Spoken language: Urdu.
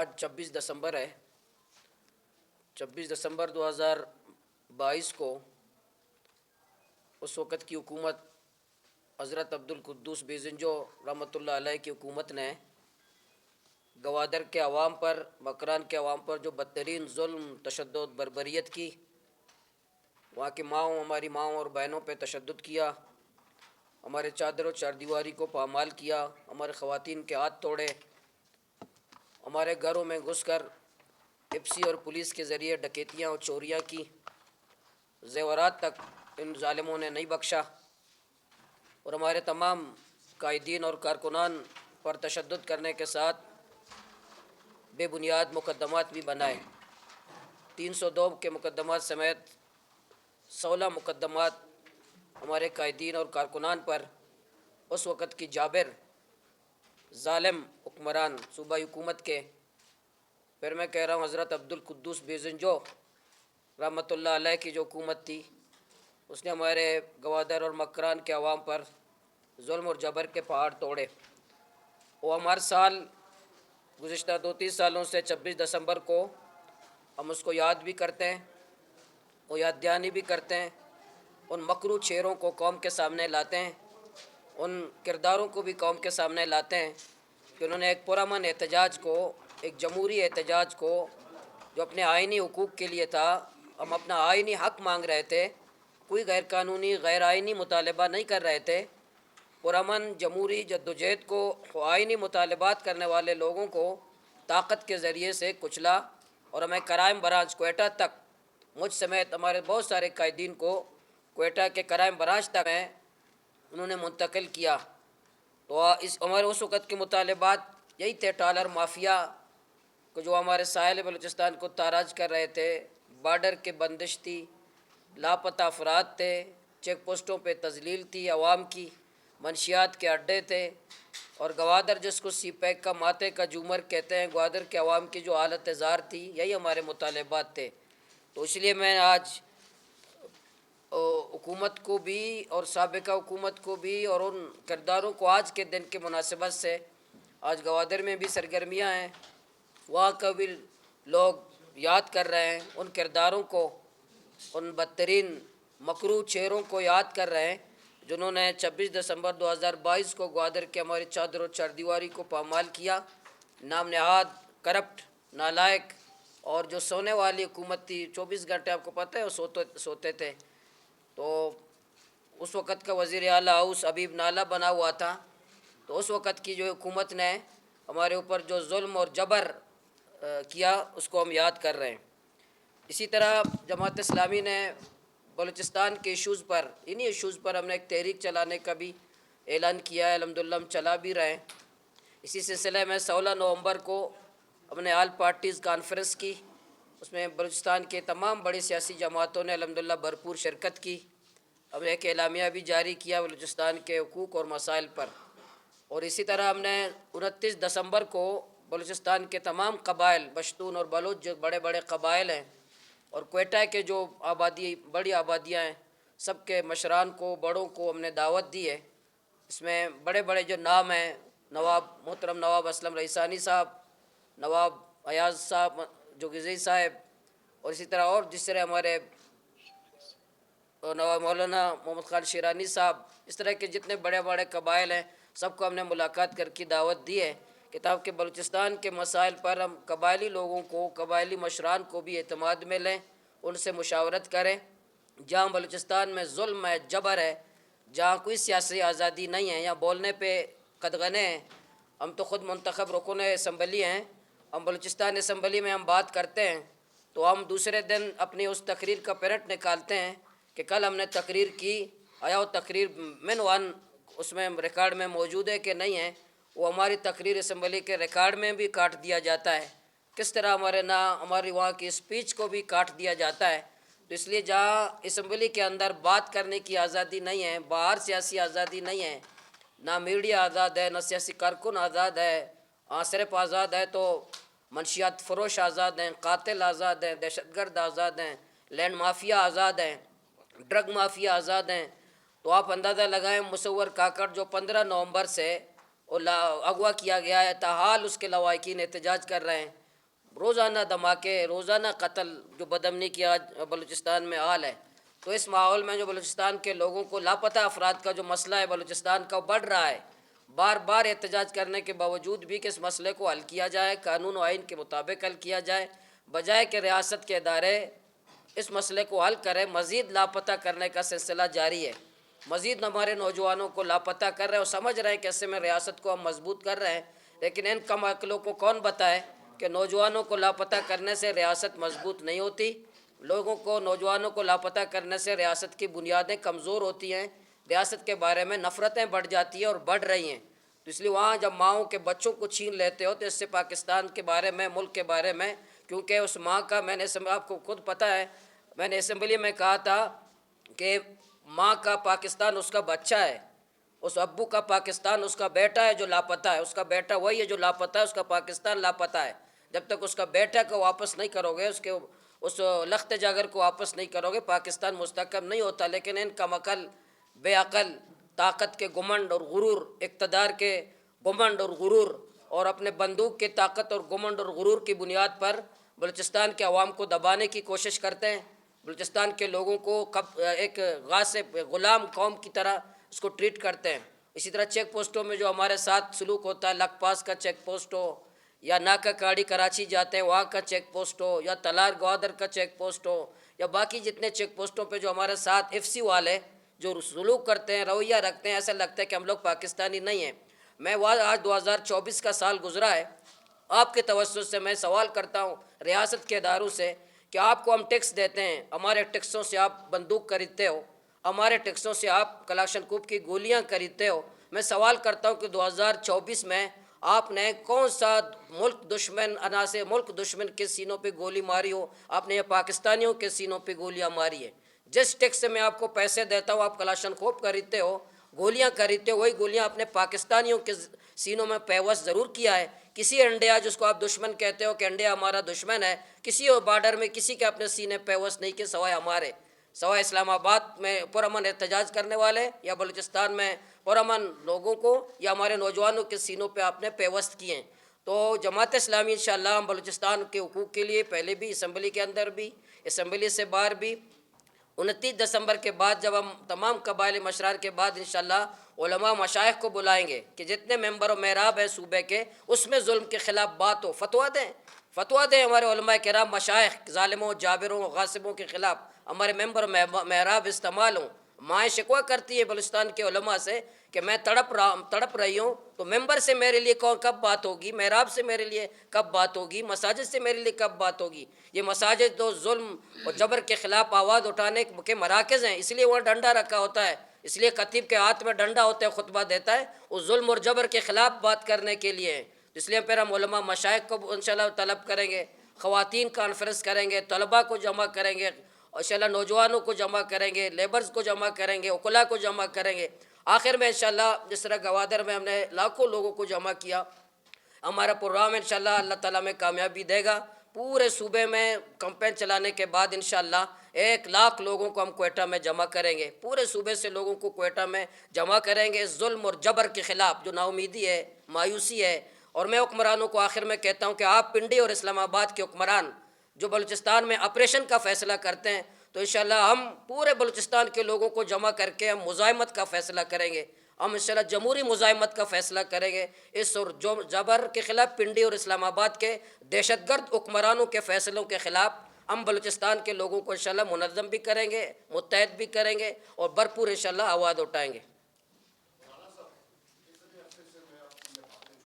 آج 26 دسمبر ہے۔ 26 دسمبر 2022 کو اس وقت کی حکومت حضرت عبدالقدوس بیزنجو رحمۃ اللہ علیہ کی حکومت نے گوادر کے عوام پر، مکران کے عوام پر جو بدترین ظلم، تشدد، بربریت کی، وہاں کی ہماری ماؤں اور بہنوں پہ تشدد کیا، ہمارے چادر و چاردیواری کو پامال کیا، ہمارے خواتین کے ہاتھ توڑے، ہمارے گھروں میں گھس کر ایپسی اور پولیس کے ذریعے ڈکیتیاں اور چوریاں کی، زیورات تک ان ظالموں نے نہیں بخشا، اور ہمارے تمام قائدین اور کارکنان پر تشدد کرنے کے ساتھ بے بنیاد مقدمات بھی بنائے۔ 302 کے مقدمات سمیت 16 مقدمات ہمارے قائدین اور کارکنان پر اس وقت کی جابر ظالم حکمران صوبائی حکومت کے، پھر میں کہہ رہا ہوں حضرت عبدالقدوس بیزنجو رحمۃ اللہ علیہ کی جو حکومت تھی، اس نے ہمارے گوادر اور مکران کے عوام پر ظلم اور جبر کے پہاڑ توڑے۔ وہ ہم ہر سال گزشتہ 2-3 سالوں سے 26 دسمبر کو ہم اس کو یاد بھی کرتے ہیں، وہ یاد دہانی بھی کرتے ہیں، ان مکروہ چہروں کو قوم کے سامنے لاتے ہیں، ان کرداروں کو بھی قوم کے سامنے لاتے ہیں کہ انہوں نے ایک پرامن احتجاج کو، ایک جمہوری احتجاج کو جو اپنے آئینی حقوق کے لیے تھا، ہم اپنا آئینی حق مانگ رہے تھے، کوئی غیر قانونی غیر آئینی مطالبہ نہیں کر رہے تھے، پرامن جمہوری جدوجہد کو آئینی مطالبات کرنے والے لوگوں کو طاقت کے ذریعے سے کچلا، اور ہمیں کرائم برانچ کوئٹہ تک، مجھ سمیت ہمارے بہت سارے قائدین کو کوئٹہ کے کرائم برانچ تک میں انہوں نے منتقل کیا۔ تو ہمارے اس وقت کے مطالبات یہی تھے، ٹالر مافیا کو جو ہمارے ساحل بلوچستان کو تاراج کر رہے تھے، بارڈر کے بندش تھی، لاپتہ افراد تھے، چیک پوسٹوں پہ تذلیل تھی عوام کی، منشیات کے اڈے تھے، اور گوادر جس کو سی پیک کا ماتے کا جومر کہتے ہیں، گوادر کے عوام کی جو حالت زار تھی، یہی ہمارے مطالبات تھے۔ تو اس لیے میں آج حکومت کو بھی اور سابقہ حکومت کو بھی اور ان کرداروں کو آج کے دن کے مناسبت سے، آج گوادر میں بھی سرگرمیاں ہیں، وہاں کا بھی لوگ یاد کر رہے ہیں، ان کرداروں کو، ان بدترین مکروہ چہروں کو یاد کر رہے ہیں جنہوں نے 26 دسمبر 2022 کو گوادر کے ہماری چادر و چاردیواری کو پامال کیا۔ نام نہاد، کرپٹ، نالائق، اور جو سونے والی حکومت تھی، 24 گھنٹے آپ کو پتہ ہے وہ سوتے تھے۔ تو اس وقت کا وزیر اعلیٰ ہاؤس حبیب نالہ بنا ہوا تھا، تو اس وقت کی جو حکومت نے ہمارے اوپر جو ظلم اور جبر کیا، اس کو ہم یاد کر رہے ہیں۔ اسی طرح جماعت اسلامی نے بلوچستان کے ایشوز پر، انہی ایشوز پر ہم نے ایک تحریک چلانے کا بھی اعلان کیا ہے، الحمدللہ ہم چلا بھی رہے ہیں۔ اسی سلسلے میں 16 نومبر کو ہم نے آل پارٹیز کانفرنس کی، اس میں بلوچستان کے تمام بڑی سیاسی جماعتوں نے الحمدللہ بھرپور شرکت کی۔ ہم نے ایک اعلامیہ بھی جاری کیا بلوچستان کے حقوق اور مسائل پر، اور اسی طرح ہم نے 29 دسمبر کو بلوچستان کے تمام قبائل، پشتون اور بلوچ جو بڑے بڑے قبائل ہیں، اور کوئٹہ کے جو بڑی آبادیاں ہیں، سب کے مشران کو، بڑوں کو ہم نے دعوت دی ہے۔ اس میں بڑے بڑے جو نام ہیں، محترم نواب اسلم رئیسانی صاحب، نواب ایاز صاحب جوگزئی صاحب، اور اسی طرح اور جس طرح ہمارے نواب مولانا محمد خان شیرانی صاحب، اس طرح کے جتنے بڑے بڑے قبائل ہیں، سب کو ہم نے ملاقات کر کے دعوت دی ہے کہ تاکہ بلوچستان کے مسائل پر ہم قبائلی لوگوں کو، قبائلی مشران کو بھی اعتماد میں لیں، ان سے مشاورت کریں۔ جہاں بلوچستان میں ظلم ہے، جبر ہے، جہاں کوئی سیاسی آزادی نہیں ہے، یا بولنے پہ قدغنے ہیں، ہم تو خود منتخب رکن اسمبلی ہیں، ہم بلوچستان اسمبلی میں ہم بات کرتے ہیں، تو ہم دوسرے دن اپنی اس تقریر کا پرنٹ نکالتے ہیں کہ کل ہم نے تقریر کی، آیا وہ تقریر من اس میں ریکارڈ میں موجود ہے کہ نہیں ہے، وہ ہماری تقریر اسمبلی کے ریکارڈ میں بھی کاٹ دیا جاتا ہے، کس طرح ہماری وہاں کی اسپیچ کو بھی کاٹ دیا جاتا ہے۔ تو اس لیے جہاں اسمبلی کے اندر بات کرنے کی آزادی نہیں ہے، باہر سیاسی آزادی نہیں ہے، نہ میڈیا آزاد ہے، نہ سیاسی کارکن آزاد ہے، صرف آزاد ہے تو منشیات فروش آزاد ہیں، قاتل آزاد ہیں، دہشت گرد آزاد ہیں، لینڈ مافیا آزاد ہیں، ڈرگ مافیا آزاد ہیں۔ تو آپ اندازہ لگائیں مصور کاکڑ جو 15 نومبر سے اغوا کیا گیا ہے، تاحال اس کے لواحقین احتجاج کر رہے ہیں، روزانہ دھماکے، روزانہ قتل، جو بدامنی کی آج بلوچستان میں حال ہے، تو اس ماحول میں جو بلوچستان کے لوگوں کو لاپتہ افراد کا جو مسئلہ ہے بلوچستان کا، وہ بڑھ رہا ہے۔ بار بار احتجاج کرنے کے باوجود بھی کہ اس مسئلے کو حل کیا جائے، قانون و آئین کے مطابق حل کیا جائے، بجائے کہ ریاست کے ادارے اس مسئلے کو حل کریں، مزید لاپتہ کرنے کا سلسلہ جاری ہے۔ مزید ہمارے نوجوانوں کو لاپتہ کر رہے ہیں اور سمجھ رہے ہیں کہ ایسے میں ریاست کو ہم مضبوط کر رہے ہیں، لیکن ان کم عقلوں کو کون بتائے کہ نوجوانوں کو لاپتہ کرنے سے ریاست مضبوط نہیں ہوتی، نوجوانوں کو لاپتہ کرنے سے ریاست کی بنیادیں کمزور ہوتی ہیں، ریاست کے بارے میں نفرتیں بڑھ جاتی ہیں اور بڑھ رہی ہیں۔ تو اس لیے وہاں جب ماؤں کے بچوں کو چھین لیتے ہو تو اس سے پاکستان کے بارے میں، ملک کے بارے میں، کیونکہ اس ماں کا، میں نے آپ کو خود پتہ ہے، میں نے اسمبلی میں کہا تھا کہ ماں کا پاکستان اس کا بچہ ہے، اس ابو کا پاکستان اس کا بیٹا ہے جو لاپتہ ہے، اس کا بیٹا وہی ہے جو لاپتہ ہے، اس کا پاکستان لاپتہ ہے۔ جب تک اس کا بیٹا کو واپس نہیں کرو گے، اس لخت جگر کو واپس نہیں کرو گے، پاکستان مستحکم نہیں ہوتا۔ لیکن ان کم عقل، بے عقل، طاقت کے گھمنڈ اور غرور، اقتدار کے گھمنڈ اور غرور، اور اپنے بندوق کی طاقت اور گھمنڈ اور غرور کی بنیاد پر بلوچستان کے عوام کو دبانے کی کوشش کرتے ہیں، بلوچستان کے لوگوں کو ایک غاصب، غلام قوم کی طرح اس کو ٹریٹ کرتے ہیں۔ اسی طرح چیک پوسٹوں میں جو ہمارے ساتھ سلوک ہوتا ہے، لک پاس کا چیک پوسٹ ہو، یا ناکہ کاڑی کراچی جاتے ہیں وہاں کا چیک پوسٹ ہو، یا تلار گوادر کا چیک پوسٹ ہو، یا باقی جتنے چیک پوسٹوں پہ جو ہمارے ساتھ ایف سی والے جو سلوک کرتے ہیں، رویہ رکھتے ہیں، ایسا لگتا ہے کہ ہم لوگ پاکستانی نہیں ہیں۔ میں آج 2024 کا سال گزرا ہے، آپ کے توسط سے میں سوال کرتا ہوں ریاست کے اداروں سے کہ آپ کو ہم ٹیکس دیتے ہیں، ہمارے ٹیکسوں سے آپ بندوق خریدتے ہو، ہمارے ٹیکسوں سے آپ کلاشن کوپ کی گولیاں خریدتے ہو۔ میں سوال کرتا ہوں کہ 2024 میں آپ نے کون سا ملک دشمن کے سینوں پہ گولی ماری ہو؟ آپ نے یہ پاکستانیوں کے سینوں پہ گولیاں ماری ہے۔ جس ٹیکس سے میں آپ کو پیسے دیتا ہوں، آپ کلاشن کوپ خریدتے ہو، گولیاں خریدتے ہو، وہی گولیاں اپنے پاکستانیوں کے سینوں میں پیوست ضرور کیا ہے۔ کسی انڈیا جس کو آپ دشمن کہتے ہو کہ انڈیا ہمارا دشمن ہے، کسی بارڈر میں کسی کے اپنے سینے پیوست نہیں کہ سوائے ہمارے، سوائے اسلام آباد میں پرامن احتجاج کرنے والے یا بلوچستان میں پرامن لوگوں کو یا ہمارے نوجوانوں کے سینوں پہ آپ نے پیوست کیے ہیں۔ تو جماعت اسلامی انشاءاللہ ہم بلوچستان کے حقوق کے لیے پہلے بھی، اسمبلی کے اندر بھی، اسمبلی سے باہر بھی، 29 دسمبر کے بعد جب ہم تمام قبائلی مشرار کے بعد انشاءاللہ علماء مشائخ کو بلائیں گے کہ جتنے ممبر و محراب ہیں صوبے کے، اس میں ظلم کے خلاف بات ہو، فتویٰ دیں ہمارے علماء کرام مشائخ، ظالموں، جابروں، غاصبوں کے خلاف ہمارے ممبر و محراب استعمال ہوں۔ مائیں شکوہ کرتی ہے بلوچستان کے علماء سے کہ میں تڑپ رہی ہوں، تو ممبر سے میرے لیے کب بات ہوگی، محراب سے میرے لیے کب بات ہوگی، مساجد سے میرے لیے کب بات ہوگی؟ یہ مساجد تو ظلم اور جبر کے خلاف آواز اٹھانے کے مراکز ہیں، اس لیے وہاں ڈنڈا رکھا ہوتا ہے، اس لیے خطیب کے ہاتھ میں ڈنڈا ہوتا ہے، خطبہ دیتا ہے، اس ظلم اور جبر کے خلاف بات کرنے کے لیے ہے۔ اس لیے پھر ہم علماء مشائخ کو انشاءاللہ طلب کریں گے، خواتین کانفرنس کریں گے، طلباء کو جمع کریں گے، انشاءاللہ نوجوانوں کو جمع کریں گے، لیبرز کو جمع کریں گے، عقلاء کو جمع کریں گے۔ آخر میں انشاءاللہ جس طرح گوادر میں ہم نے لاکھوں لوگوں کو جمع کیا، ہمارا پروگرام انشاءاللہ اللہ تعالیٰ میں کامیابی دے گا۔ پورے صوبے میں کمپین چلانے کے بعد انشاءاللہ 1,00,000 لوگوں کو ہم کوئٹہ میں جمع کریں گے، پورے صوبے سے لوگوں کو کوئٹہ میں جمع کریں گے، ظلم اور جبر کے خلاف جو نا امیدی ہے، مایوسی ہے۔ اور میں حکمرانوں کو آخر میں کہتا ہوں کہ آپ پنڈی اور اسلام آباد کے حکمران جو بلوچستان میں آپریشن کا فیصلہ کرتے ہیں، تو انشاءاللہ ہم پورے بلوچستان کے لوگوں کو جمع کر کے ہم مزاحمت کا فیصلہ کریں گے، ہم انشاءاللہ جمہوری مزاحمت کا فیصلہ کریں گے۔ اس اور جبر کے خلاف، پنڈی اور اسلام آباد کے دہشت گرد حکمرانوں کے فیصلوں کے خلاف ہم بلوچستان کے لوگوں کو انشاءاللہ منظم بھی کریں گے، متحد بھی کریں گے اور بھرپور انشاءاللہ آواز اٹھائیں گے۔